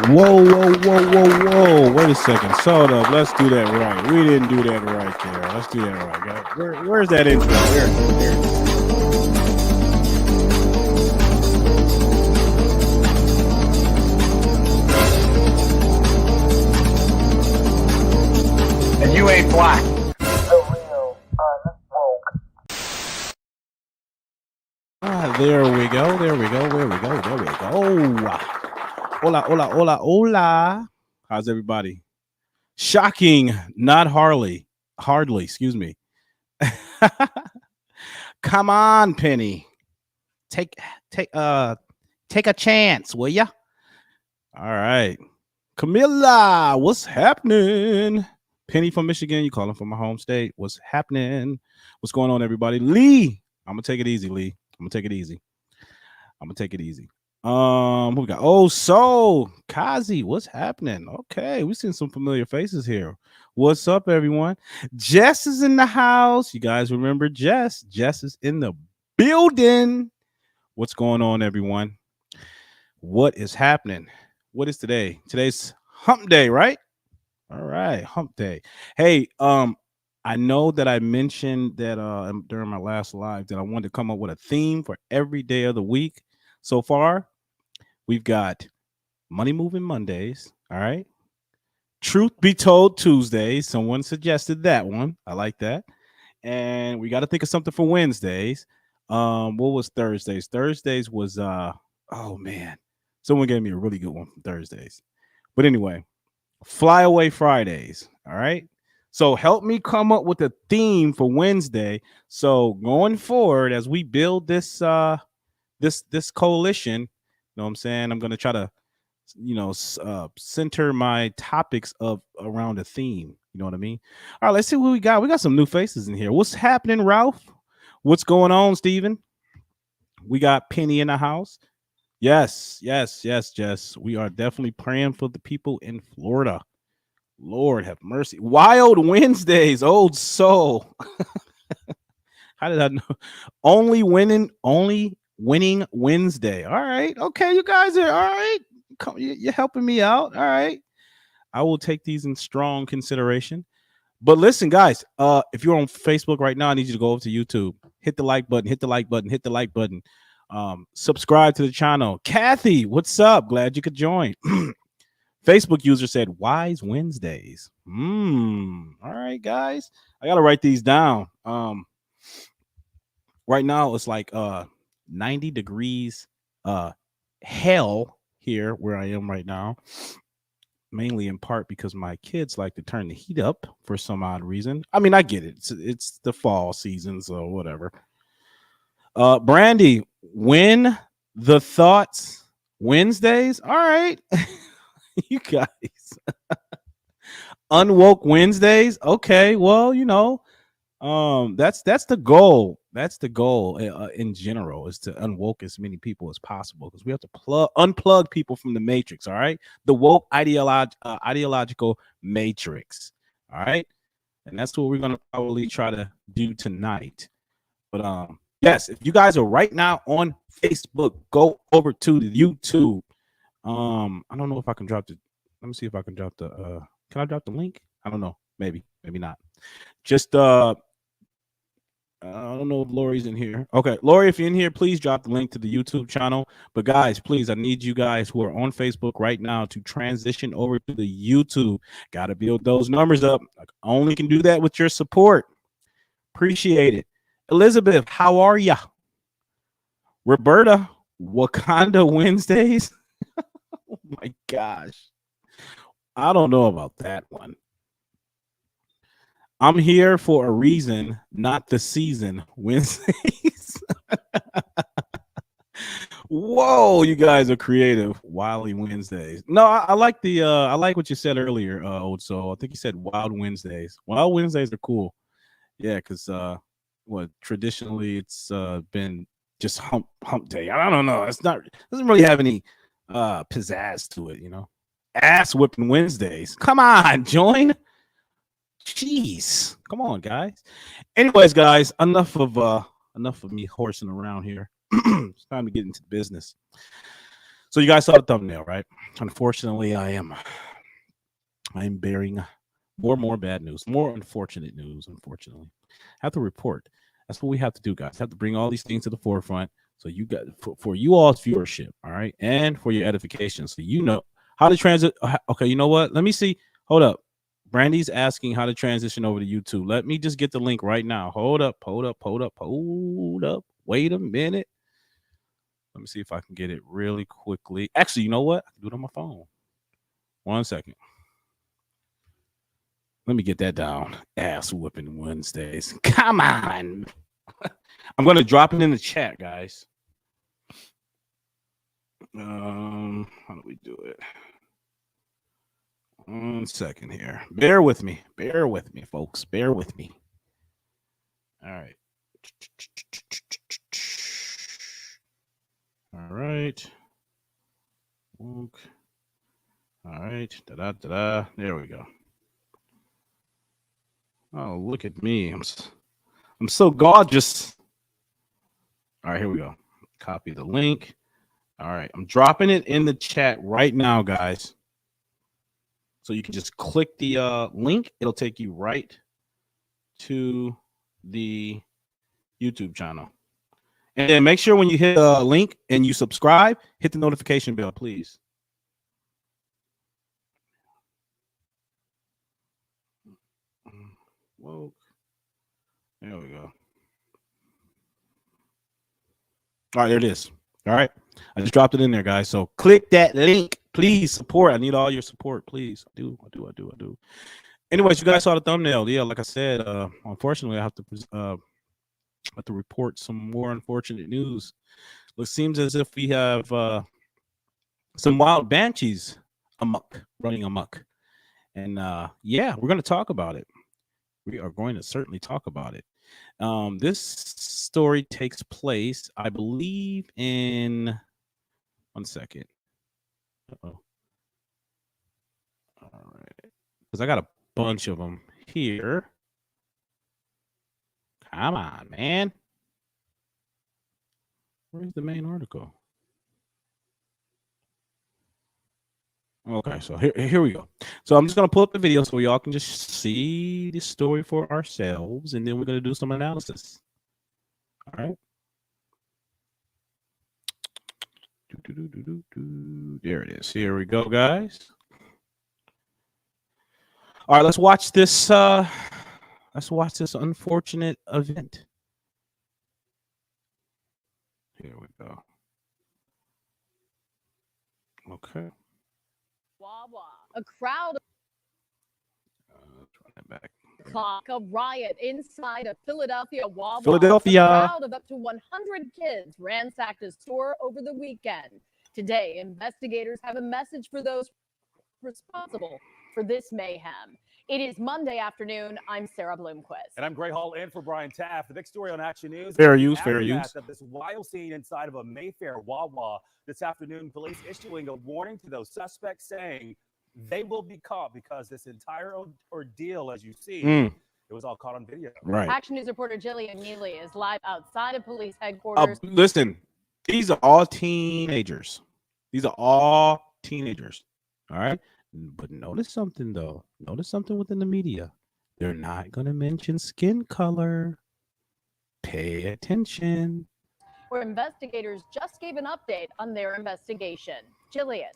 Whoa, whoa, whoa, whoa, whoa. Wait a second. Hold up. Let's do that right. We didn't do that right there. Let's do that right, guys. Where's that intro? There. And you ain't black. There we go. There we go. There we go. There we go. Hola, hola, hola, hola. How's everybody? Shocking, not hardly, excuse me. Come on, Penny. Take a chance, will ya? All right. Camilla, what's happening? Penny from Michigan, you calling from my home state. What's happening? What's going on, everybody? Lee, I'm gonna take it easy, Lee. I'm gonna take it easy. Who we got? Oh, so Kazi, what's happening? Okay, we've seen some familiar faces here. What's up, everyone? Jess is in the house. You guys remember Jess? Jess is in the building. What's going on, everyone? What is happening? What is today? Today's hump day, right? All right, hump day. Hey, I know that I mentioned that during my last live that I wanted to come up with a theme for every day of the week. So far, we've got Money Moving Mondays. All right. Truth Be Told Tuesdays. Someone suggested that one. I like that. And we got to think of something for Wednesdays. What was Thursdays? Thursdays was oh man. Someone gave me a really good one for Thursdays. But anyway, Flyaway Fridays. All right. So help me come up with a theme for Wednesday. So going forward, as we build this this coalition, you know what I'm saying? I'm going to try to, center my topics around a theme. You know what I mean? All right, let's see what we got. We got some new faces in here. What's happening, Ralph? What's going on, Steven? We got Penny in the house. Yes, Jess. We are definitely praying for the people in Florida. Lord have mercy. Wild Wednesdays, old soul. How did I know? Only winning Wednesday. All right. Okay, you guys are all right. You're helping me out. All right. I will take these in strong consideration. But listen, guys, if you're on Facebook right now, I need you to go over to YouTube. Hit the like button, hit the like button. Subscribe to the channel. Kathy, what's up? Glad you could join. Facebook user said Wise Wednesdays. All right, guys. I gotta write these down. Right now it's like 90 degrees hell here where I am right now, mainly in part because my kids like to turn the heat up for some odd reason. I mean, I get it. It's the fall season, so whatever. Brandy, when the thoughts Wednesdays. All right. You guys. Unwoke Wednesdays. Okay, well, that's the goal. That's the goal in general, is to unwoke as many people as possible, because we have to unplug people from the matrix. All right, the woke ideological matrix. All right, and that's what we're gonna probably try to do tonight. But yes, if you guys are right now on Facebook, go over to the YouTube. I don't know if I can drop the. Let me see if I can drop the. Can I drop the link? I don't know. Maybe not. Just I don't know if Lori's in here. Okay, Lori, if you're in here, please drop the link to the YouTube channel. But guys, please, I need you guys who are on Facebook right now to transition over to the YouTube. Got to build those numbers up. I only can do that with your support. Appreciate it. Elizabeth, how are ya? Roberta, Wakanda Wednesdays. Oh my gosh. I don't know about that one. I'm here for a reason, not the season. Wednesdays. Whoa, you guys are creative. Wily Wednesdays. No, I like the I like what you said earlier, old soul. I think you said Wild Wednesdays. Wild Wednesdays are cool. Yeah, because traditionally it's been just hump day. I don't know. Doesn't really have any pizzazz to it, Ass whipping Wednesdays. Come on, join. Jeez, come on, guys. Anyways, guys, enough of me horsing around here. It's time to get into business. So you guys saw the thumbnail, right? Unfortunately, I am bearing more bad news, more unfortunate news. Unfortunately, I have to report. That's what we have to do, guys. I have to bring all these things to the forefront, so you got for you all's viewership, all right, and for your edification, so you know how to transit. Okay, you know what? Let me see. Hold up. Brandy's asking how to transition over to YouTube. Let me just get the link right now. Hold up. Wait a minute. Let me see if I can get it really quickly. Actually, you know what? I can do it on my phone. 1 second. Let me get that down. Ass whooping Wednesdays. Come on. I'm going to drop it in the chat, guys. How do we do it? 1 second here. Bear with me, folks. Bear with me. All right. All right. All right. Da-da-da-da. There we go. Oh, look at me. I'm so gorgeous. All right, here we go. Copy the link. All right. I'm dropping it in the chat right now, guys. So you can just click the link. It'll take you right to the YouTube channel. And then make sure when you hit the link and you subscribe, hit the notification bell, please. Woke. There we go. All right, there it is. All right. I just dropped it in there, guys. So click that link. Please support. I need all your support, please. I do. Anyways, you guys saw the thumbnail. Yeah, like I said, unfortunately, I have to report some more unfortunate news. It seems as if we have some wild banshees running amok. And yeah, we're going to talk about it. We are going to certainly talk about it. This story takes place, I believe, in 1 second. Uh-oh. All right. Because I got a bunch of them here. Come on, man. Where's the main article? Okay, so here we go. So I'm just going to pull up the video so y'all can just see the story for ourselves, and then we're going to do some analysis. All right. There it is. Here we go, guys. All right, let's watch this unfortunate event. Here we go. Okay. WAWA, a crowd. Let's run it back. A riot inside a Philadelphia WAWA. Philadelphia. A crowd of up to 100 kids ransacked a store over the weekend. Today, investigators have a message for those responsible for this mayhem. It is Monday afternoon. I'm Sarah Bloomquist. And I'm Gray Hall in for Brian Taft. The big story on Action News. Fair use. Of this wild scene inside of a Mayfair Wawa this afternoon, police issuing a warning to those suspects saying they will be caught because this entire ordeal, as you see, it was all caught on video. Right. Action News reporter Jillian Neely is live outside of police headquarters. Listen, these are all teenagers. All right. But notice something, though. Notice something within the media. They're not going to mention skin color. Pay attention. Where investigators just gave an update on their investigation. Jillian.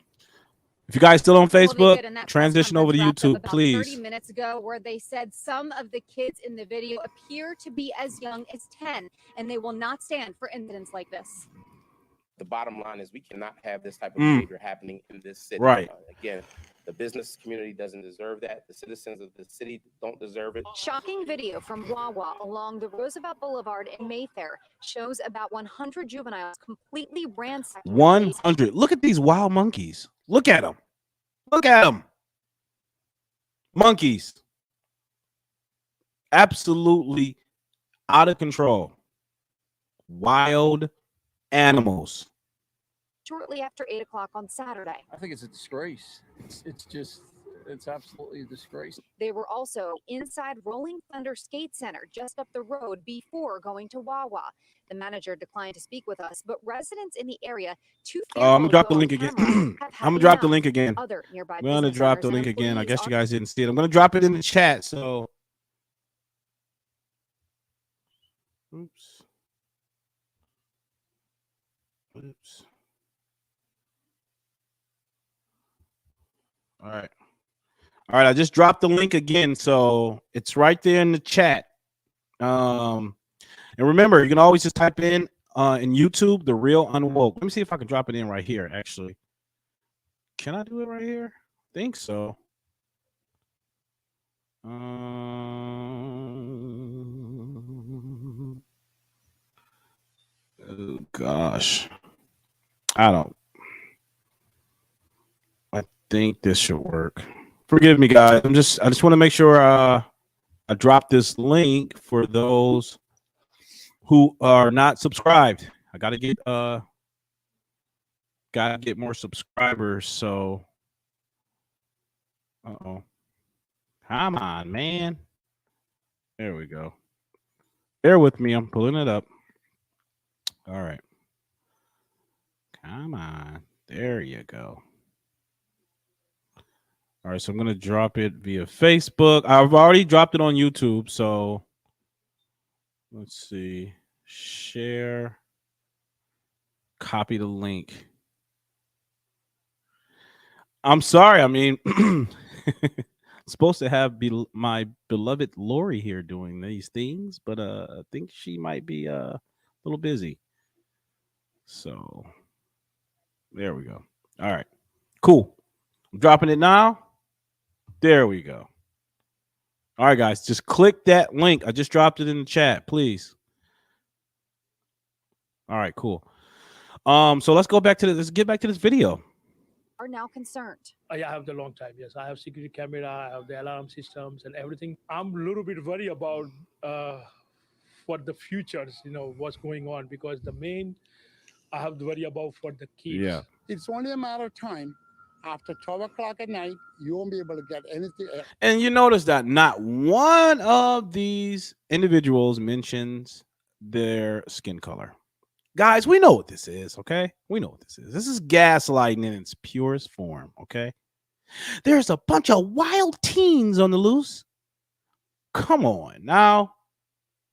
If you guys still on Facebook, transition over to YouTube, please. 30 minutes ago, where they said some of the kids in the video appear to be as young as 10, and they will not stand for incidents like this. The bottom line is we cannot have this type of behavior happening in this city. Right. Again, the business community doesn't deserve that. The citizens of the city don't deserve it. Shocking video from WAWA along the Roosevelt Boulevard in Mayfair shows about 100 juveniles completely ransacked. 100. Look at these wild monkeys. Look at them. Monkeys. Absolutely out of control. Wild animals. Shortly after 8 o'clock on Saturday. I think it's a disgrace. It's just It's absolutely a disgrace. They were also inside Rolling Thunder Skate Center just up the road before going to Wawa. The manager declined to speak with us, but residents in the area, too I'm fearful gonna to drop go the on link again. camera, I'm have had gonna drop the enough. link again. Other nearby I'm gonna business drop owners the and link again. I employees guess are you guys didn't see it. I'm gonna drop it in the chat. So, oops. All right. All right. I just dropped the link again, so it's right there in the chat. And remember, you can always just type in YouTube The Real Unwoke. Let me see if I can drop it in right here. Actually, can I do it right here? I think so. Oh gosh, I think this should work. Forgive me, guys. I just want to make sure I drop this link for those who are not subscribed. I gotta get more subscribers. So, oh, come on, man. There we go. Bear with me. I'm pulling it up. All right. Come on. There you go. All right. So I'm going to drop it via Facebook. I've already dropped it on YouTube. So let's see. Share. Copy the link. I'm sorry. I mean, supposed to have my beloved Lori here doing these things, but I think she might be a little busy. So there we go. All right, cool. I'm dropping it now. There we go. All right, guys, just click that link. I just dropped it in the chat, please. All right, cool. So let's get back to this video. are now concerned. I have the long time. Yes, I have security camera. I have the alarm systems and everything. I'm a little bit worried about what the futures, what's going on, because I have to worry about for the kids. Yeah. It's only a matter of time. After 12 o'clock at night, you won't be able to get anything. And you notice that not one of these individuals mentions their skin color. Guys, we know what this is, okay? We know what this is. This is gaslighting in its purest form, okay? There's a bunch of wild teens on the loose. Come on now.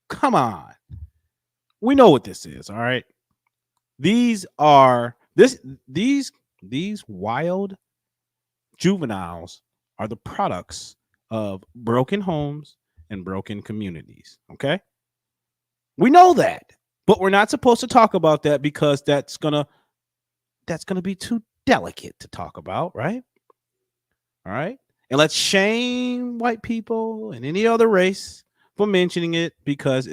Come on. We know what this is, all right? These wild juveniles are the products of broken homes and broken communities, okay? We know that. But we're not supposed to talk about that because that's gonna be too delicate to talk about, right? All right. And let's shame white people and any other race for mentioning it because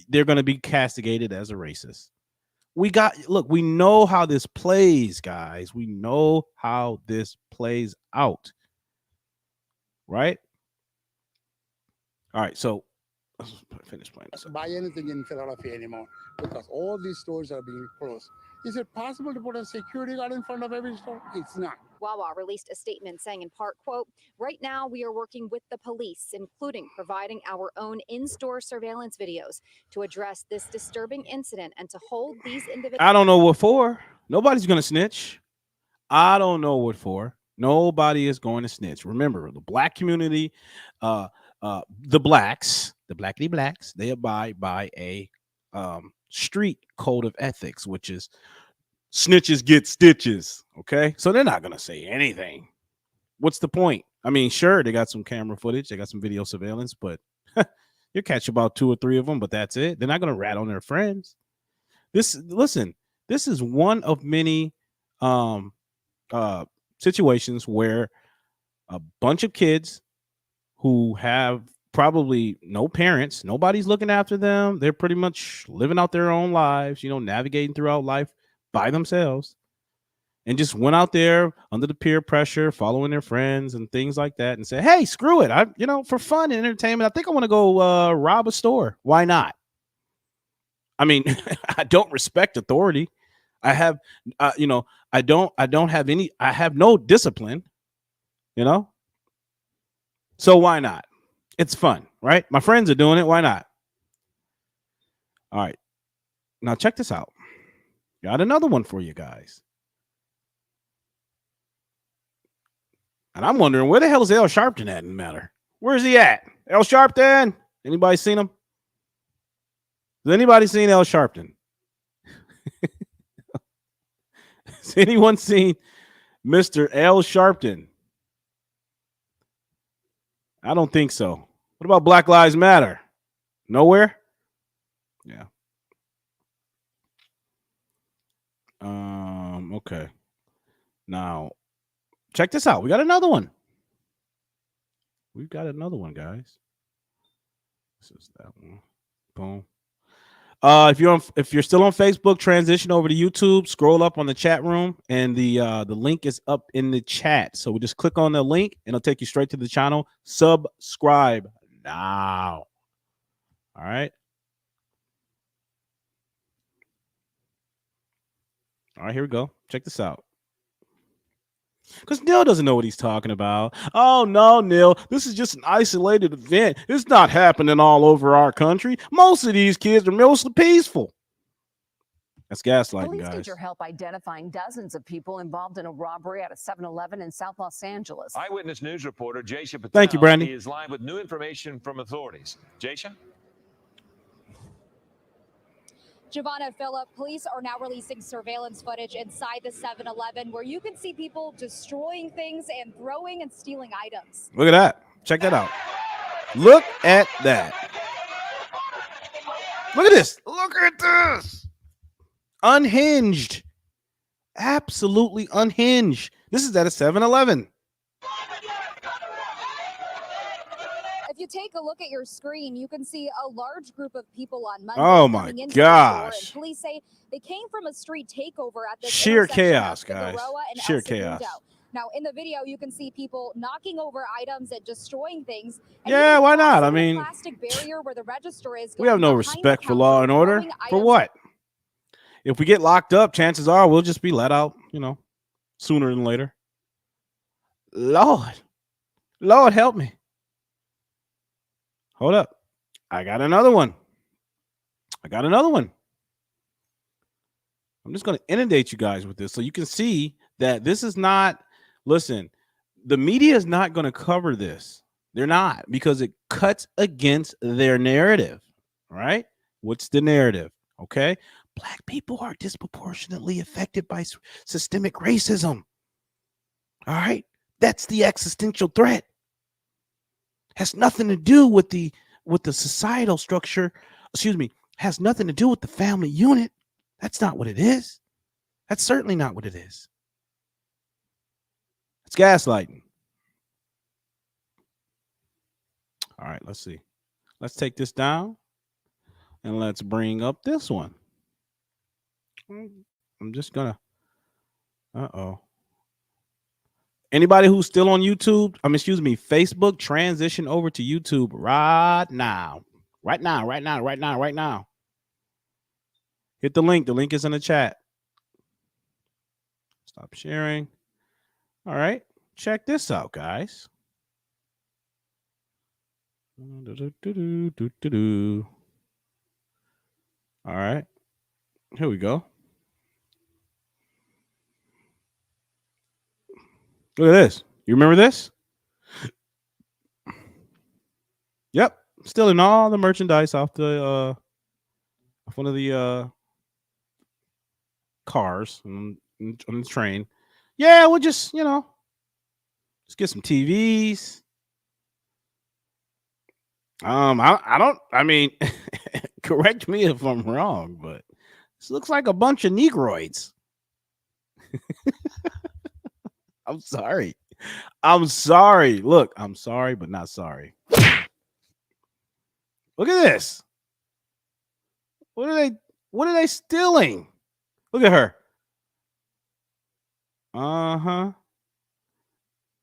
they're gonna be castigated as a racist. We know how this plays, guys. We know how this plays out. Right? All right, so let's finish playing this. Buy anything in Philadelphia anymore because all these stores are being closed. Is it possible to put a security guard in front of every store? It's not. Wawa released a statement saying in part, quote, right now we are working with the police, including providing our own in-store surveillance videos to address this disturbing incident and to hold these individuals. I don't know what for. Nobody's going to snitch. I don't know what for. Nobody is going to snitch. Remember, the black community, the blacks, the blackity blacks, they abide by a street code of ethics, which is snitches get stitches. Okay, so they're not gonna say anything. What's the point? I mean, sure, they got some camera footage, they got some video surveillance, but you'll catch about 2 or 3 of them, but that's it. They're not gonna rat on their friends. This is one of many situations where a bunch of kids who have probably no parents, nobody's looking after them. They're pretty much living out their own lives, navigating throughout life by themselves, and just went out there under the peer pressure, following their friends and things like that, and said, hey, screw it. For fun and entertainment, I think I want to go rob a store. Why not? I mean, I don't respect authority. I have no discipline, So why not? It's fun, right? My friends are doing it. Why not? All right. Now check this out. Got another one for you guys. And I'm wondering, where the hell is Al Sharpton at in the matter? Where is he at? Al Sharpton? Anybody seen him? Has anybody seen Al Sharpton? Has anyone seen Mr. Al Sharpton? I don't think so. What about Black Lives Matter? Nowhere? Yeah. Okay. Now, check this out. We got another one. We've got another one, guys. This is that one. Boom. If you're still on Facebook, transition over to YouTube. Scroll up on the chat room, and the link is up in the chat. So we just click on the link, and it'll take you straight to the channel. Subscribe now. All right. All right. Here we go. Check this out. Because Neil doesn't know what he's talking about. Oh, no, Neil, this is just an isolated event. It's not happening all over our country. Most of these kids are mostly peaceful. That's gaslighting, Police guys. need your help identifying dozens of people involved in a robbery at a 7-Eleven in South Los Angeles. Eyewitness News reporter Jaisha Patel. Thank you, Brandy. Is live with new information from authorities. Jaisha? Giovanna, Phillip, police are now releasing surveillance footage inside the 7-Eleven where you can see people destroying things and throwing and stealing items. Look at that. Check that out. Look at that. Look at this. Look at this. Unhinged. Absolutely unhinged. This is at a 7-Eleven. If you take a look at your screen, you can see a large group of people on Monday. Oh my coming into the store, gosh. and police say they came from a street takeover at this Sheer intersection chaos, of the guys. WAWA and Sheer El chaos. Segundo. Now, in the video, you can see people knocking over items and destroying things. And Yeah, even why not? I crossing the mean, plastic barrier where the register is. we have no going behind the respect for law counter, and order. throwing For items. what? If we get locked up, chances are we'll just be let out, sooner than later. Lord help me. Hold up. I got another one. I'm just going to inundate you guys with this so you can see that this is not, listen, the media is not going to cover this. They're not, because it cuts against their narrative, right? What's the narrative? Okay. Black people are disproportionately affected by systemic racism. All right. That's the existential threat. Has nothing to do with the societal structure. Has nothing to do with the family unit. That's not what it is. That's certainly not what it is. It's gaslighting. All right, let's see. Let's take this down and let's bring up this one. I'm just gonna. Anybody who's still on YouTube, Facebook, transition over to YouTube right now. Right now. Hit the link. The link is in the chat. Stop sharing. All right. Check this out, guys. All right. Here we go. Look at this. You remember this? Yep. Stealing all the merchandise off the off one of the cars on the train. Yeah, we'll just, let's get some TVs. I mean, correct me if I'm wrong, but this looks like a bunch of Negroids. I'm sorry. Look, I'm sorry, but not sorry. Look at this. What are they stealing? Look at her. Uh-huh.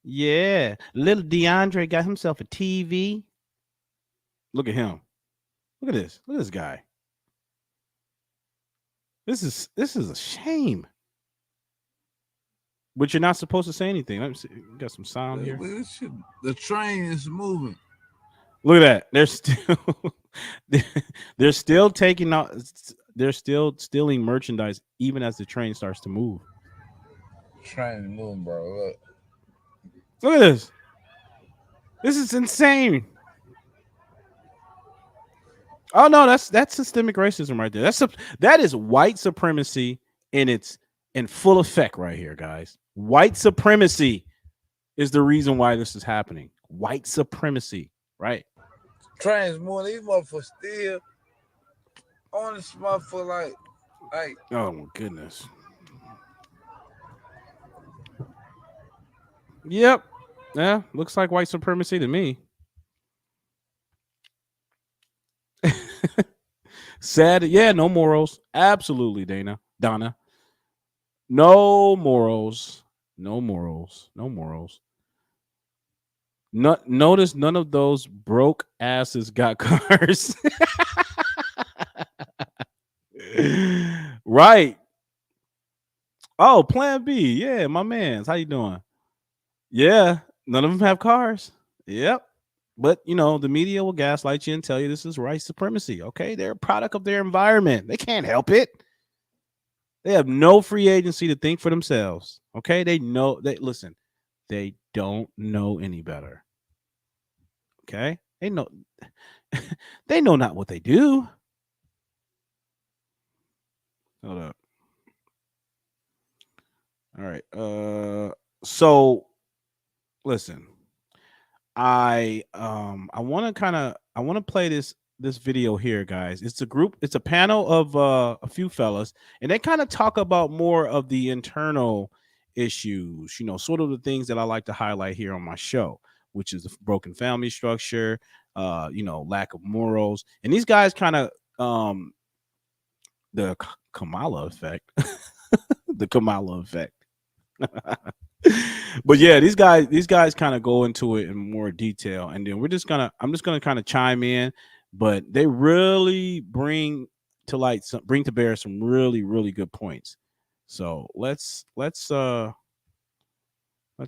Yeah. Little DeAndre got himself a TV. Look at him. Look at this. Look at this guy. This is a shame. But you're not supposed to say anything. Let me see. We got some sound here. The train is moving. Look at that. They're still they're still taking out. They're still stealing merchandise even as the train starts to move. Train is moving, bro. Look. Look at this. This is insane. Oh no, that's systemic racism right there. That is white supremacy in full effect right here, guys. White supremacy is the reason why this is happening. White supremacy, right? Trains moving. These motherfuckers still on this motherfucker like. Oh my goodness. Yep. Yeah, looks like white supremacy to me. Sad. Yeah, no morals. Absolutely, Donna. No morals. No morals. No morals. Notice none of those broke asses got cars. Right. Oh, Plan B. Yeah, my man's. How you doing? Yeah, none of them have cars. Yep. But, the media will gaslight you and tell you this is white supremacy. Okay. They're a product of their environment. They can't help it. They have no free agency to think for themselves. Okay. They don't know any better. Okay. They know not what they do. Hold up. All right. So listen. I want to play this video here, guys. It's a panel of a few fellas, and they kind of talk about more of the internal issues, sort of the things that I like to highlight here on my show, which is the broken family structure, lack of morals. And these guys kind of the Kamala effect. The Kamala effect. But yeah, these guys kind of go into it in more detail, and then I'm just gonna kind of chime in, but they really bring to bear some really, really good points. So let's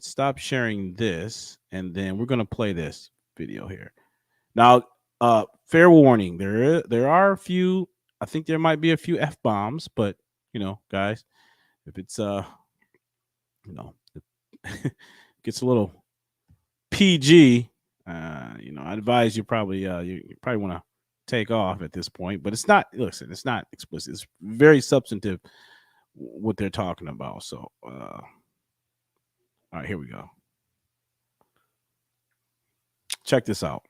stop sharing this, and then we're gonna play this video here. Now, fair warning, there are a few. I think there might be a few F-bombs, but guys, if it's gets a little PG, I advise you probably want to take off at this point. But it's not. Listen, it's not explicit. It's very substantive what they're talking about. So, all right, here we go. Check this out.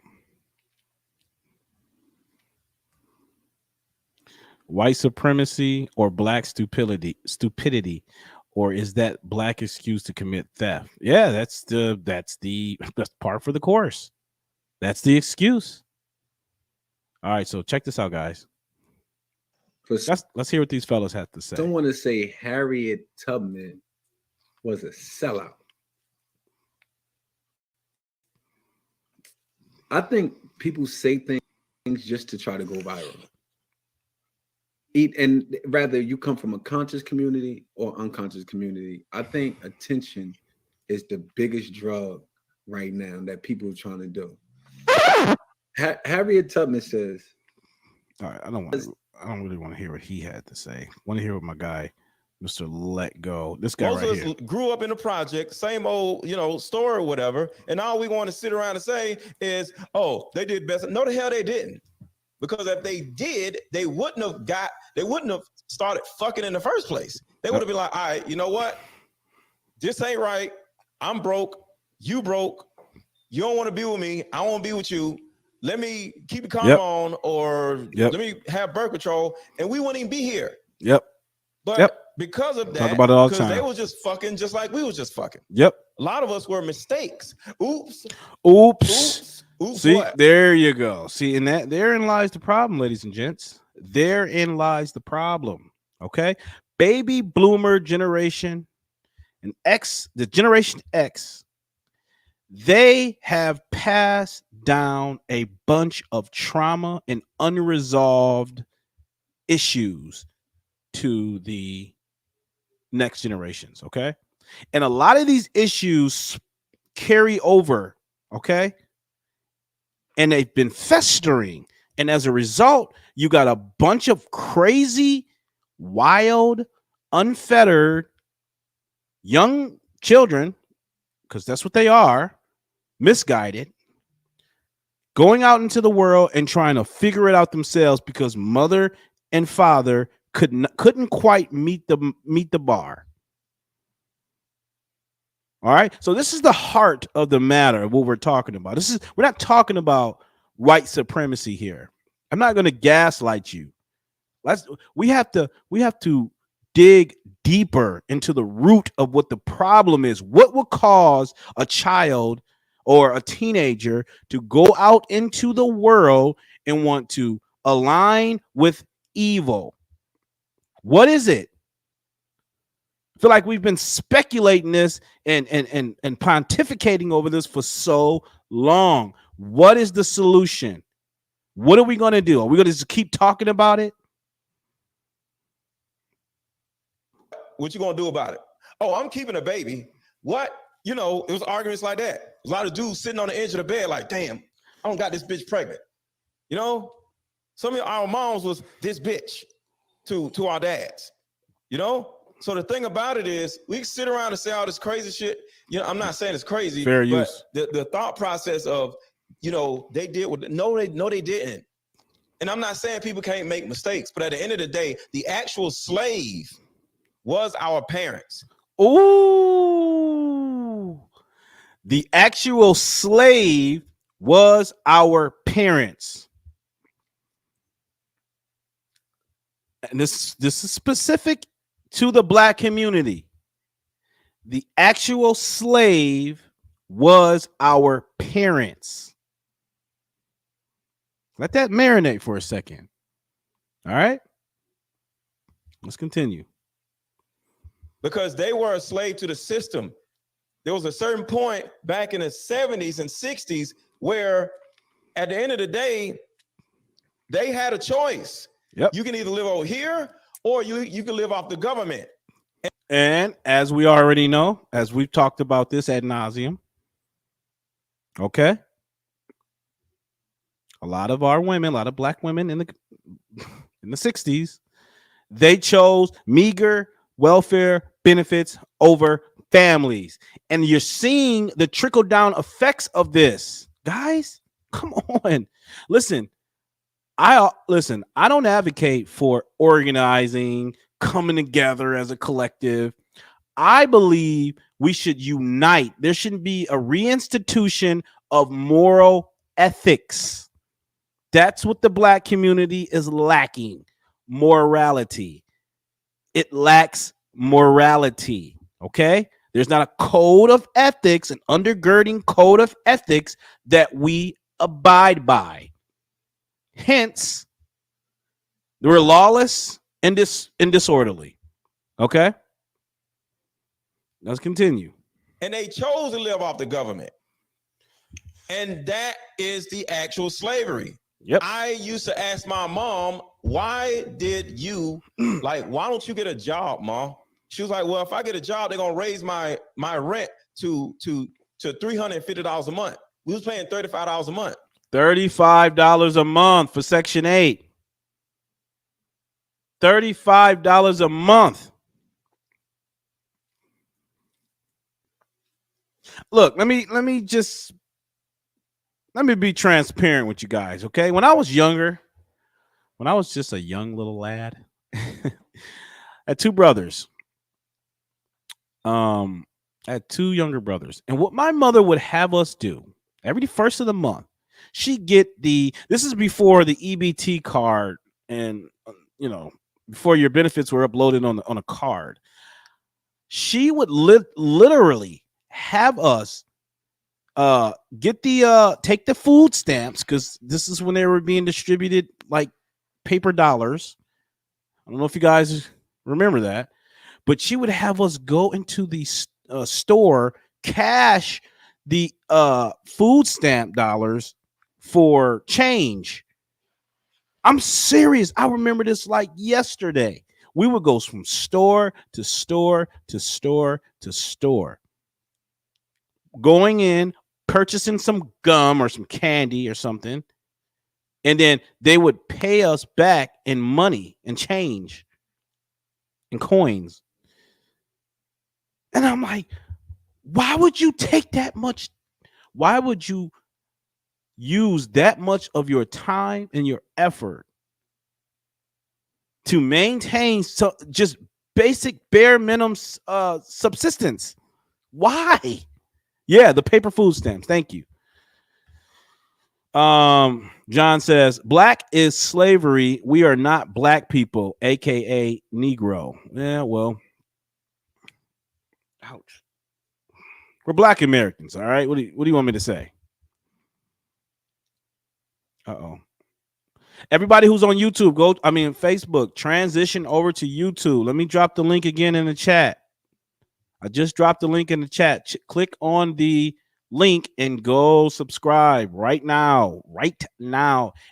White supremacy or black stupidity, or is that black excuse to commit theft? Yeah, that's par for the course. That's the excuse. All right, so check this out, guys. Let's hear what these fellas have to say. Someone to say Harriet Tubman was a sellout. I think people say things just to try to go viral. And rather you come from a conscious community or unconscious community, I think attention is the biggest drug right now that people are trying to do. Harriet Tubman says, all right, I don't really want to hear what he had to say. I want to hear what my guy, Mr. Let Go. This guy Most right of here. us grew up in a project, same old, story or whatever. And all we want to sit around and say is, oh, they did best. No, the hell they didn't. Because if they did, they wouldn't have started fucking in the first place. They would have been like, all right, you know what? This ain't right. I'm broke. You broke. You don't want to be with me. I want to be with you. Let me keep the condom on, or let me have birth control, and we wouldn't even be here. Yep. But because of that, talk about it all the time. They was just fucking just like we was just fucking. Yep. A lot of us were mistakes. Oops. See, what? there you go. See, and therein lies the problem, ladies and gents. Therein lies the problem. Okay, baby bloomer generation and the Generation X, they have passed down a bunch of trauma and unresolved issues to the next generations. Okay, And a lot of these issues carry over, okay? And they've been festering. And as a result, you got a bunch of crazy, wild, unfettered young children, because that's what they are, misguided, going out into the world and trying to figure it out themselves because mother and father couldn't quite meet the bar. All right. So this is the heart of the matter of what we're talking about. We're not talking about white supremacy here. I'm not going to gaslight you. We have to dig deeper into the root of what the problem is. What will cause a child or a teenager to go out into the world and want to align with evil? What is it? I feel like we've been speculating this and pontificating over this for so long. What is the solution? What are we going to do? Are we going to just keep talking about it? What you gonna do about it? Oh, I'm keeping a baby. What? You know, it was arguments like that. A lot of dudes sitting on the edge of the bed like, damn, I don't got this bitch pregnant. You know, some of our moms was this bitch to our dads. You know? So the thing about it is we can sit around and say all this crazy shit. You know, I'm not saying it's crazy, Fair but use. the thought process of, you know, they did what they didn't. And I'm not saying people can't make mistakes, but at the end of the day, the actual slave was our parents. Ooh. The actual slave was our parents. And this is specific to the black community. The actual slave was our parents. Let that marinate for a second. All right. Let's continue. Because they were a slave to the system. There was a certain point back in the 70s and 60s where at the end of the day, they had a choice. Yep. You can either live over here or you can live off the government. And as we already know, as we've talked about this ad nauseum, okay, a lot of our women, a lot of black women in the 60s, they chose meager welfare benefits over families. And you're seeing the trickle down effects of this. Guys, come on. Listen, I don't advocate for organizing, coming together as a collective. I believe we should unite. There shouldn't be a reinstitution of moral ethics. That's what the black community is lacking. Morality. It lacks morality. Okay? There's not a code of ethics, an undergirding code of ethics that we abide by. Hence, we're lawless and disorderly. Okay? Let's continue. And they chose to live off the government. And that is the actual slavery. Yep. I used to ask my mom, why did you, like, why don't you get a job, Mom? She was like, well, if I get a job, they're going to raise my rent to $350 a month. We was paying $35 a month. $35 a month for Section 8. $35 a month. Look, let me be transparent with you guys, okay? When I was just a young little lad, I had two brothers. I had two younger brothers. And what my mother would have us do every first of the month, she'd get this is before the EBT card and, before your benefits were uploaded on a card. She would literally have us take the food stamps, because this is when they were being distributed like paper dollars. I don't know if you guys remember that, but she would have us go into the store, cash the food stamp dollars for change. I'm serious. I remember this like yesterday. We would go from store to store to store to store, going in, purchasing some gum or some candy or something, and then they would pay us back in money and change and coins. And I'm like, why would you take that much? Why would you use that much of your time and your effort to maintain just basic bare minimum subsistence? Why? Yeah, the paper food stamps. Thank you. John says, black is slavery. We are not black people, aka Negro. Yeah, well, ouch. We're black Americans, all right? What do you want me to say? Uh-oh. Everybody who's on YouTube, Facebook, transition over to YouTube. Let me drop the link again in the chat. I just dropped the link in the chat. Click on the link and go subscribe right now.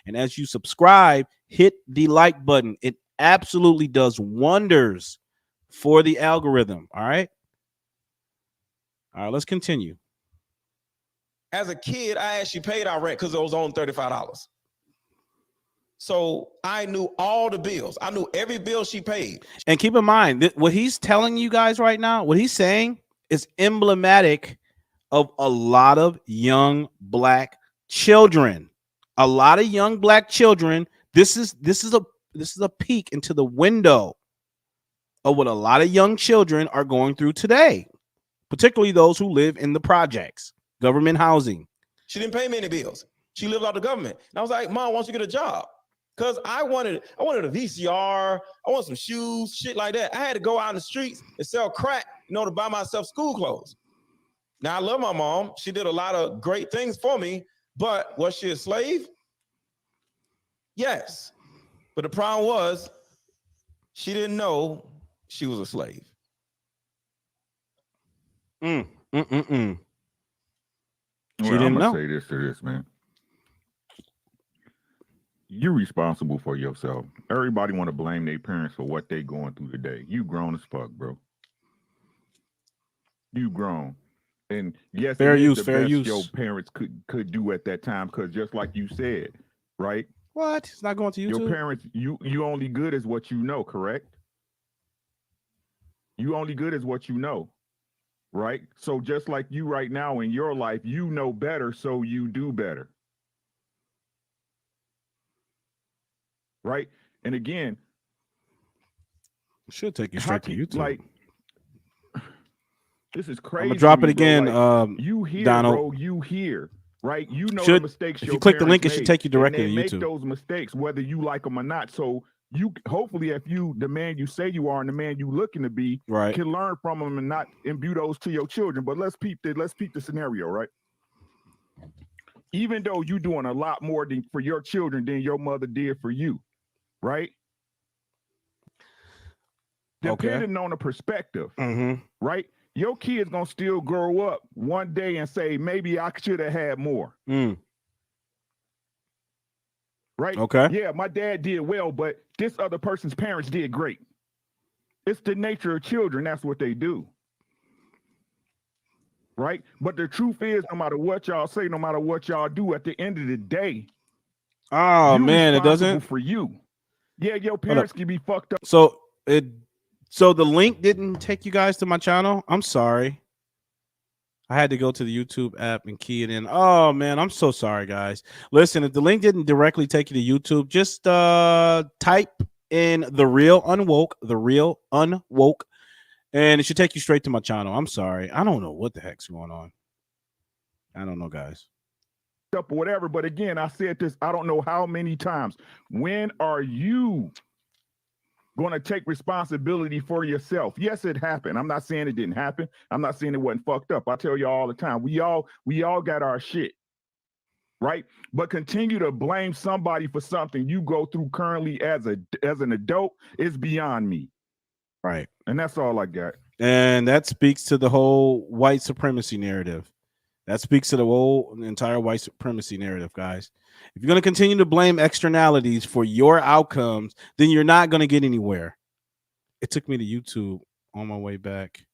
And as you subscribe, hit the like button. It absolutely does wonders for the algorithm. All right, let's continue. As a kid, I actually paid our rent because it was on $35. So I knew all the bills. I knew every bill she paid. And keep in mind that what he's telling you guys right now, what he's saying is emblematic of a lot of young black children. A lot of young black children. This is a peek into the window of what a lot of young children are going through today, particularly those who live in the projects, government housing. She didn't pay me any bills. She lived out the government. And I was like, Mom, why don't you get a job? Because I wanted a VCR, I want some shoes, shit like that. I had to go out in the streets and sell crack in order to buy myself school clothes. Now, I love my mom. She did a lot of great things for me, but was she a slave? Yes. But the problem was she didn't know she was a slave. She Well, didn't know. I'm gonna say this to this, man. You're responsible for yourself. Everybody want to blame their parents for what they going through today. You grown as fuck, bro. You grown. And yes, fair use. Your parents could do at that time, because just like you said, right? What? It's not going to YouTube. Your parents, you only good as what you know, correct? You only good as what you know, right? So just like you right now in your life, you know better, so you do better. Right? And again, should take you straight to YouTube. Like, this is crazy. I'm gonna drop it again. Like, you hear, Donald. bro, you hear, right? You know the mistakes. If you click the link, it should take you directly to YouTube. Make those mistakes, whether you like them or not. So you hopefully, if you the man you say you are and the man you looking to be, right, can learn from them and not imbue those to your children. But let's peep the scenario, right? Even though you doing a lot more for your children than your mother did for you, right? Depending on the perspective, right? Your kid's gonna still grow up one day and say, maybe I should have had more. Right? Okay. Yeah, my dad did well, but this other person's parents did great. It's the nature of children. That's what they do. Right? But the truth is, no matter what y'all say, no matter what y'all do, at the end of the day, oh man, it doesn't for you. Yeah, your parents can be fucked up. So the link didn't take you guys to my channel. I'm sorry. I had to go to the YouTube app and key it in. Oh man, I'm so sorry, guys. Listen, if the link didn't directly take you to YouTube, just type in TheRealUnwoke, and it should take you straight to my channel. I'm sorry. I don't know what the heck's going on. I don't know, guys. Up or whatever, but again, I said this, I don't know how many times. When are you going to take responsibility for yourself? Yes, it happened. I'm not saying it didn't happen. I'm not saying it wasn't fucked up. I tell you all the time, we all got our shit, right? But continue to blame somebody for something you go through currently as an adult is beyond me. Right. And that's all I got. And that speaks to the whole white supremacy narrative. That speaks to the whole entire white supremacy narrative, guys. If you're going to continue to blame externalities for your outcomes, then you're not going to get anywhere. It took me to YouTube on my way back.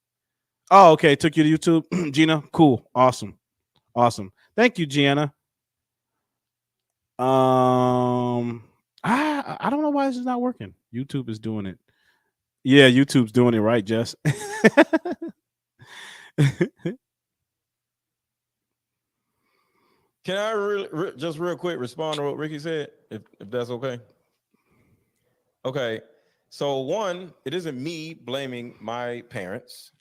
Oh, okay. It took you to YouTube, Gina. Cool. Awesome. Thank you, Gianna. I don't know why this is not working. YouTube is doing it. Yeah, YouTube's doing it right, Jess. Can I just real quick respond to what Ricky said, if that's okay? Okay. So one, it isn't me blaming my parents.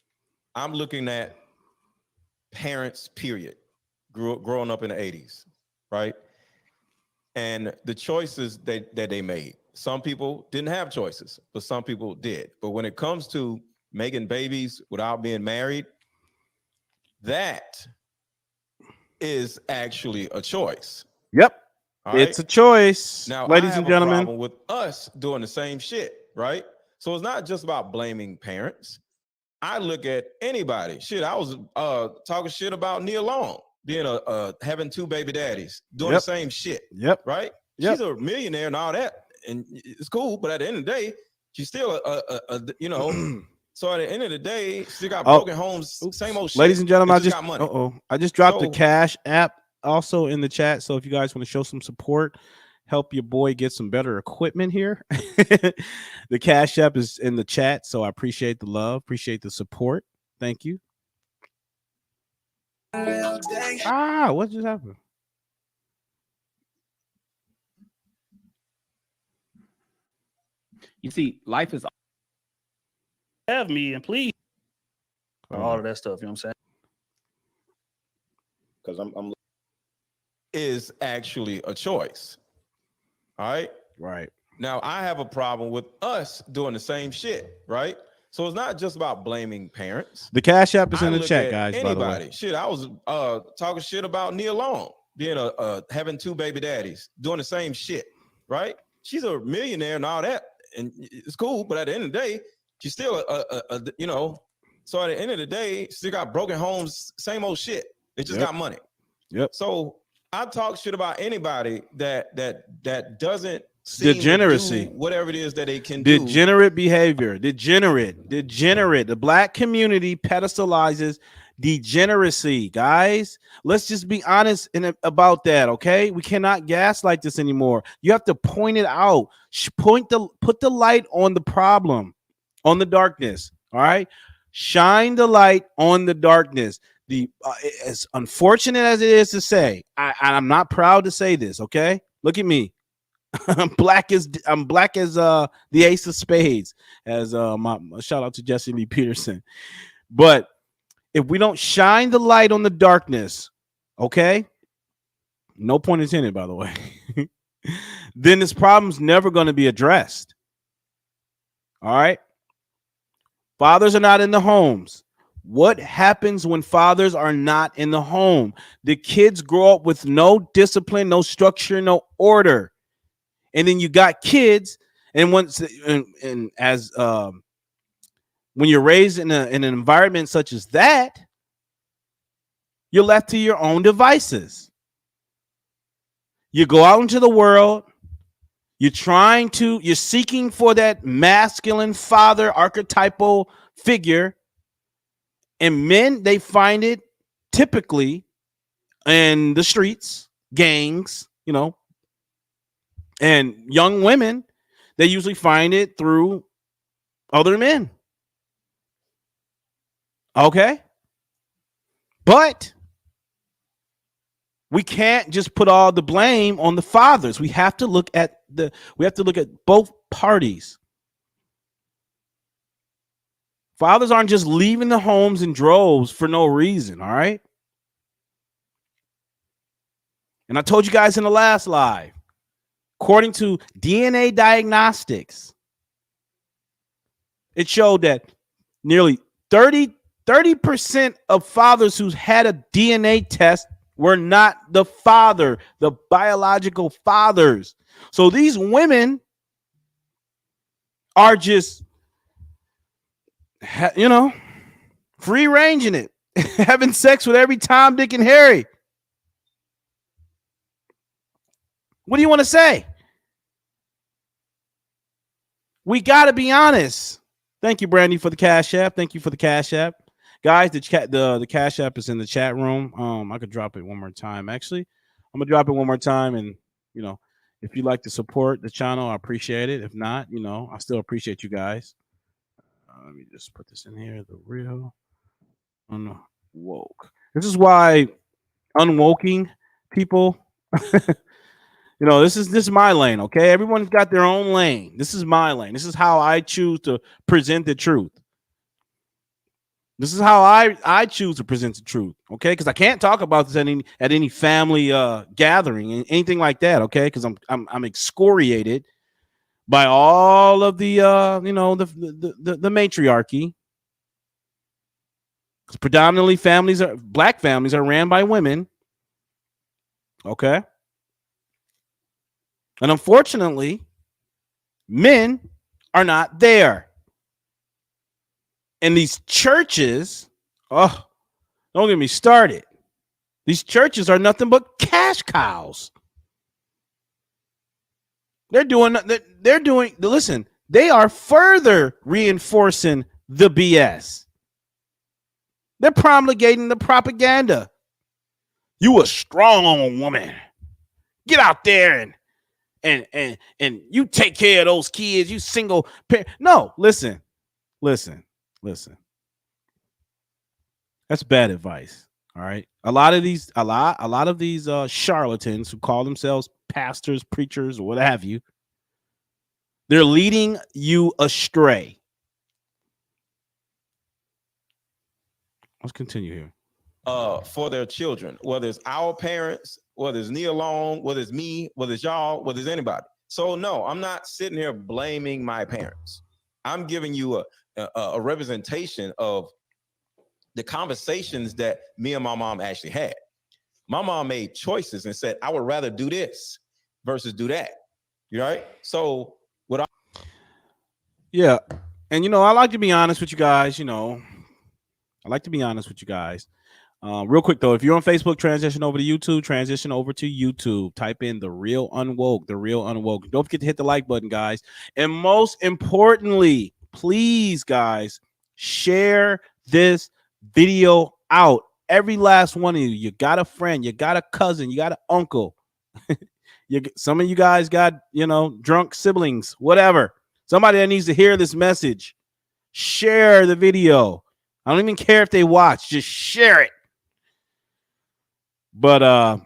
I'm looking at parents, period, growing up in the 80s, right? And the choices that they made. Some people didn't have choices, but some people did. But when it comes to making babies without being married, that is actually a choice. Yep. All It's right? a choice, Now, ladies I have and gentlemen. a problem with us doing the same shit, right? So it's not just about blaming parents. I look at anybody. Shit, I was talking shit about Nia Long being having 2 baby daddies, doing the same shit. Yep. Right? Yep. She's a millionaire and all that, and it's cool. But at the end of the day, she's still you know. So at the end of the day, she got broken homes, same old shit. Ladies and gentlemen, I just dropped the So- Cash app also in the chat. So if you guys want to show some support, help your boy get some better equipment here. The Cash app is in the chat. So I appreciate the love, appreciate the support. Thank you. What just happened? You see, life is have me and please all of that stuff. You know what I'm saying? Because I'm is actually a choice. All right. Right. Now I have a problem with us doing the same shit, right? So it's not just about blaming parents. The Cash app is in the look chat, at guys. Anybody. By the way, Shit, I was talking shit about Nia Long being having 2 baby daddies, doing the same shit, right? She's a millionaire and all that, and it's cool. But at the end of the day, she's still you know. So at the end of the day, she got broken homes, same old shit. They just got money. Yep. So I talk shit about anybody that doesn't seem degeneracy, to do whatever it is that they can do. degenerate behavior, degenerate. The black community pedestalizes degeneracy, guys. Let's just be honest about that, okay? We cannot gaslight this anymore. You have to point it out. Put the light on the problem, on the darkness. All right, shine the light on the darkness. As unfortunate as it is to say, I'm not proud to say this. Okay, look at me. I'm black as the ace of spades. As my shout out to Jesse Lee Peterson. But if we don't shine the light on the darkness, okay, no point intended, by the way, then this problem's never going to be addressed. All right, fathers are not in the homes. What happens when fathers are not in the home? The kids grow up with no discipline, no structure, no order. And then you got kids, and once and as when you're raised in an environment such as that, you're left to your own devices. You go out into the world, you're seeking for that masculine father archetypal figure. And men, they find it typically in the streets, gangs, you know. And young women, they usually find it through other men. Okay? But we can't just put all the blame on the fathers. We have to look at both parties. Fathers aren't just leaving the homes in droves for no reason, all right? And I told you guys in the last live, according to DNA diagnostics, it showed that nearly 30% of fathers who had a DNA test were not the father, the biological fathers. So these women are just, free ranging it, having sex with every Tom, Dick, and Harry. What do you want to say? We got to be honest. Thank you, Brandy, for the Cash App. Thank you for the Cash App. Guys, the Cash App is in the chat room. I could drop it one more time. Actually, I'm gonna drop it one more time, and if you'd like to support the channel, I appreciate it. If not, I still appreciate you guys. Let me just put this in here. The Real Unwoke. This is why unwoking people. This is my lane. Okay, everyone's got their own lane. This is my lane. This is how I choose to present the truth. This is how I choose to present the truth. Okay, because I can't talk about this at any family gathering and anything like that. Okay, because I'm excoriated by all of the the matriarchy. Because predominantly black families are ran by women. Okay. And unfortunately, men are not there. And these churches, don't get me started. These churches are nothing but cash cows. Listen, they are further reinforcing the BS. They're promulgating the propaganda. You a strong woman. Get out there and you take care of those kids. You single parent. No, listen. That's bad advice. All right. A lot of these charlatans who call themselves pastors, preachers, or what have you, they're leading you astray. Let's continue here. For their children, whether it's our parents, whether it's Nia Long, whether it's me, whether it's y'all, whether it's anybody. So no, I'm not sitting here blaming my parents. I'm giving you a representation of the conversations that me and my mom actually had. My mom made choices and said, I would rather do this versus do that. You right? So yeah. And I like to be honest with you guys, real quick though, if you're on Facebook, transition over to YouTube, type in The Real Unwoke. Don't forget to hit the like button, guys. And most importantly, please, guys, share this video out. Every last one of you. You got a friend, you got a cousin, you got an uncle. Some of you guys got, drunk siblings, whatever. Somebody that needs to hear this message. Share the video. I don't even care if they watch, just share it. But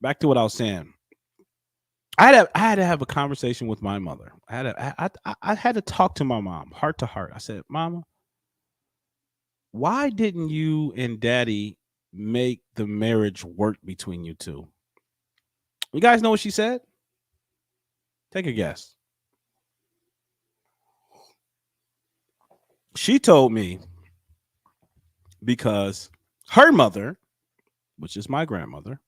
back to what I was saying. I had to have a conversation with my mother. I had to talk to my mom, heart to heart. I said, Mama, why didn't you and Daddy make the marriage work between you two? You guys know what she said? Take a guess. She told me because her mother, which is my grandmother,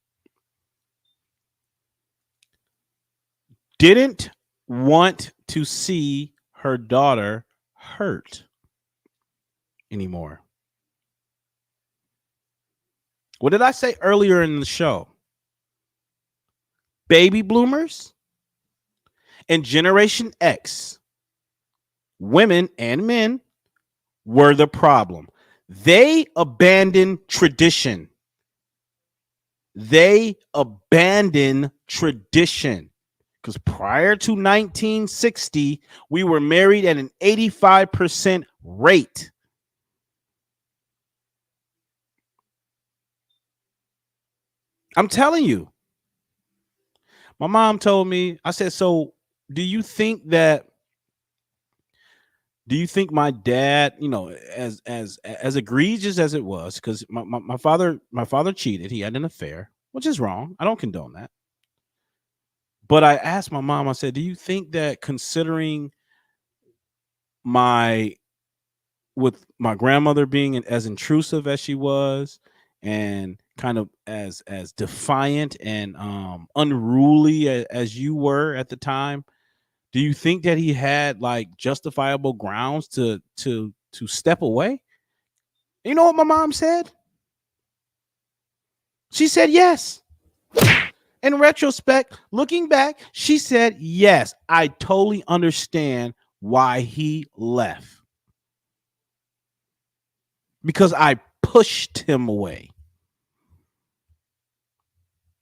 didn't want to see her daughter hurt anymore. What did I say earlier in the show? Baby bloomers and Generation X, women and men, were the problem. They abandoned tradition. Because prior to 1960, we were married at an 85% rate. I'm telling you. My mom told me, I said, so do you think my dad, as egregious as it was, because my father cheated, he had an affair, which is wrong. I don't condone that. But I asked my mom, I said, do you think that considering with my grandmother being as intrusive as she was and kind of as defiant and unruly as you were at the time, do you think that he had like justifiable grounds to step away? You know what my mom said? She said yes. In retrospect, looking back, she said, yes, I totally understand why he left. Because I pushed him away.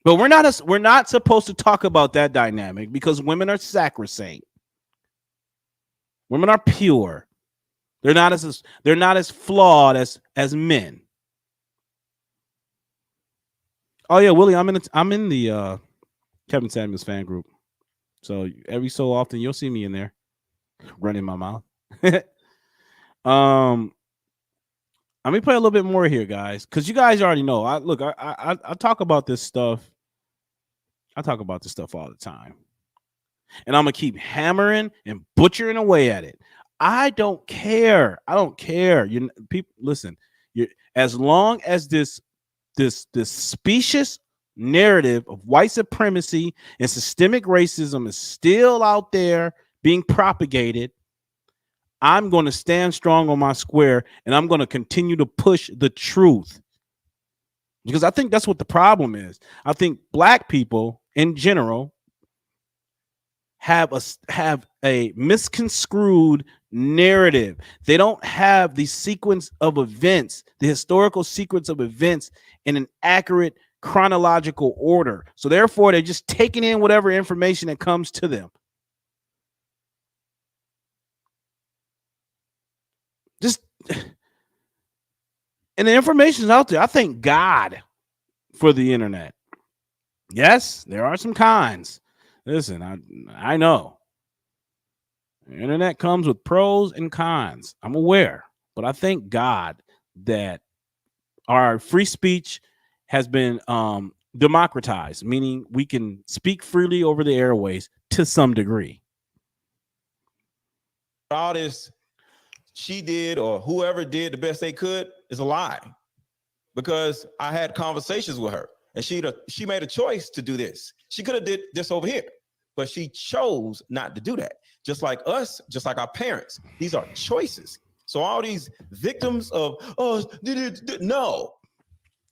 But we're not supposed to talk about that dynamic because women are sacrosanct. Women are pure. They're not as flawed as men. Oh yeah, Willie, I'm in the Kevin Samuels fan group. So every so often you'll see me in there running my mouth. Let me play a little bit more here, guys, because you guys already know. I talk about this stuff. I talk about this stuff all the time. And I'm gonna keep hammering and butchering away at it. I don't care. I don't care. You people listen, as long as this specious narrative of white supremacy and systemic racism is still out there being propagated, I'm going to stand strong on my square and I'm going to continue to push the truth. Because I think that's what the problem is. I think black people in general have a misconstrued narrative. They don't have the sequence of events, the historical sequence of events in an accurate chronological order. So therefore, they're just taking in whatever information that comes to them. And the information is out there. I thank God for the internet. Yes, there are some cons. Listen, I know. The internet comes with pros and cons. I'm aware. But I thank God that our free speech has been democratized, meaning we can speak freely over the airways to some degree. All this she did or whoever did the best they could is a lie, because I had conversations with her and she made a choice to do this. She could have did this over here, but she chose not to do that. Just like us, just like our parents, these are choices. So all these victims of, no,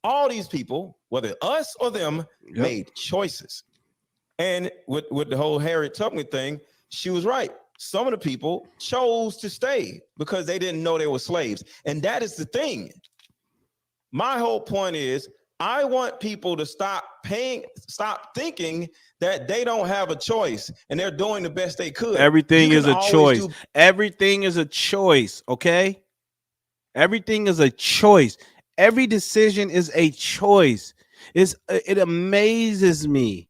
all these people, whether us or them, made choices. And with the whole Harriet Tubman thing, she was right. Some of the people chose to stay because they didn't know they were slaves. And that is the thing. My whole point is, I want people to stop thinking that they don't have a choice and they're doing the best they could. Everything is a choice. Everything is a choice, okay? Everything is a choice. Every decision is a choice. It amazes me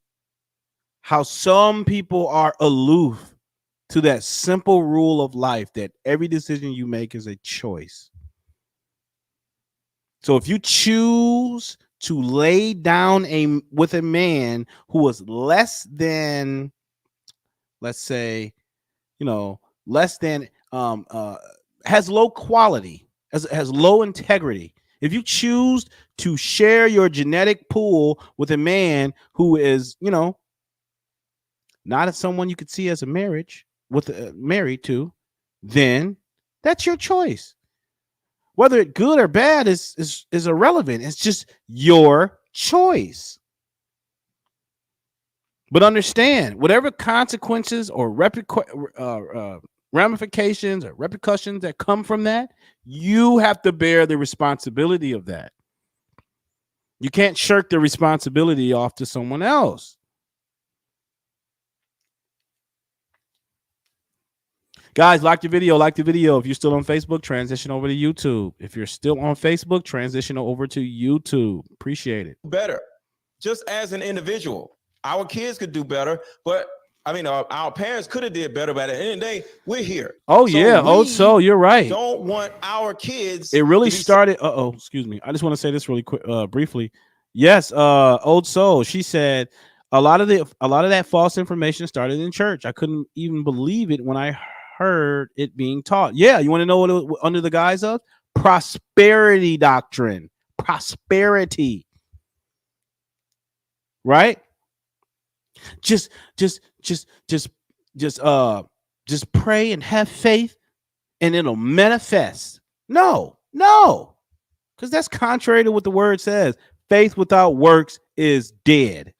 how some people are aloof to that simple rule of life that every decision you make is a choice. So if you choose to lay down with a man who was less than, let's say, less than has low quality, has low integrity. If you choose to share your genetic pool with a man who is, not as someone you could see as a marriage married to, then that's your choice. Whether it's good or bad is irrelevant. It's just your choice. But understand, whatever consequences or ramifications or repercussions that come from that, you have to bear the responsibility of that. You can't shirk the responsibility off to someone else. Guys, like the video. If you're still on Facebook, transition over to YouTube. If you're still on Facebook, transition over to YouTube. Appreciate it. Better. Just as an individual, our kids could do better, but I mean, our parents could have did better, but at the end of the day, we're here. Oh, so yeah. So you're right. Don't want our kids. It really started. Excuse me. I just want to say this really quick, briefly. Yes. Old Soul. She said a lot of that false information started in church. I couldn't even believe it when I heard it being taught. Yeah. You want to know what it was under the guise of? Prosperity doctrine. Prosperity. Right? Just pray and have faith and it'll manifest. No, because that's contrary to what the word says. Faith without works is dead.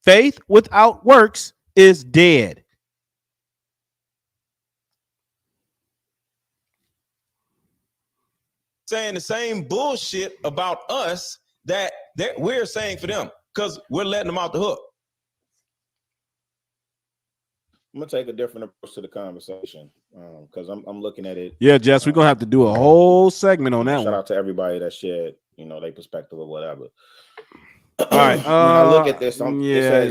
Faith without works is dead. saying the same bullshit about us that we're saying for them because we're letting them off the hook. I'm gonna take a different approach to the conversation because I'm looking at it. Yeah, Jess, we're gonna have to do a whole segment on that Shout one. out to everybody that shared, their perspective or whatever. All right. When I look at this,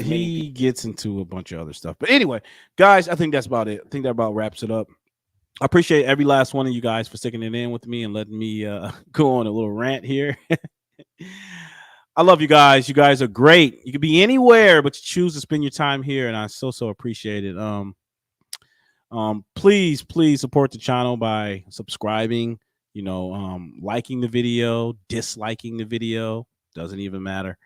he gets into a bunch of other stuff. But anyway, guys, I think that's about it. I think that about wraps it up. I appreciate every last one of you guys for sticking it in with me and letting me go on a little rant here. I love you guys. You guys are great. You could be anywhere, but you choose to spend your time here, and I so appreciate it. Please support the channel by subscribing, liking the video, disliking the video, doesn't even matter.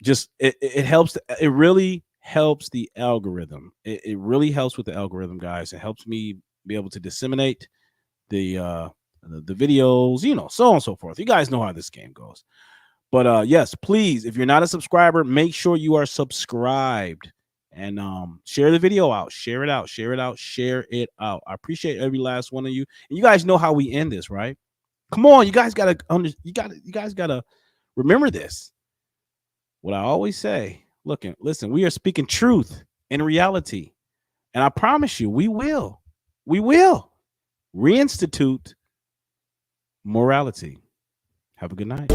Just it helps. It really helps the algorithm. It really helps with the algorithm, guys. It helps me be able to disseminate the videos, so on and so forth. You guys know how this game goes. But yes, please, if you're not a subscriber, make sure you are subscribed and share the video out, share it out. I appreciate every last one of you. And you guys know how we end this, right? Come on, you guys gotta remember this. What I always say, listen, we are speaking truth in reality. And I promise you, we will reinstitute morality. Have a good night.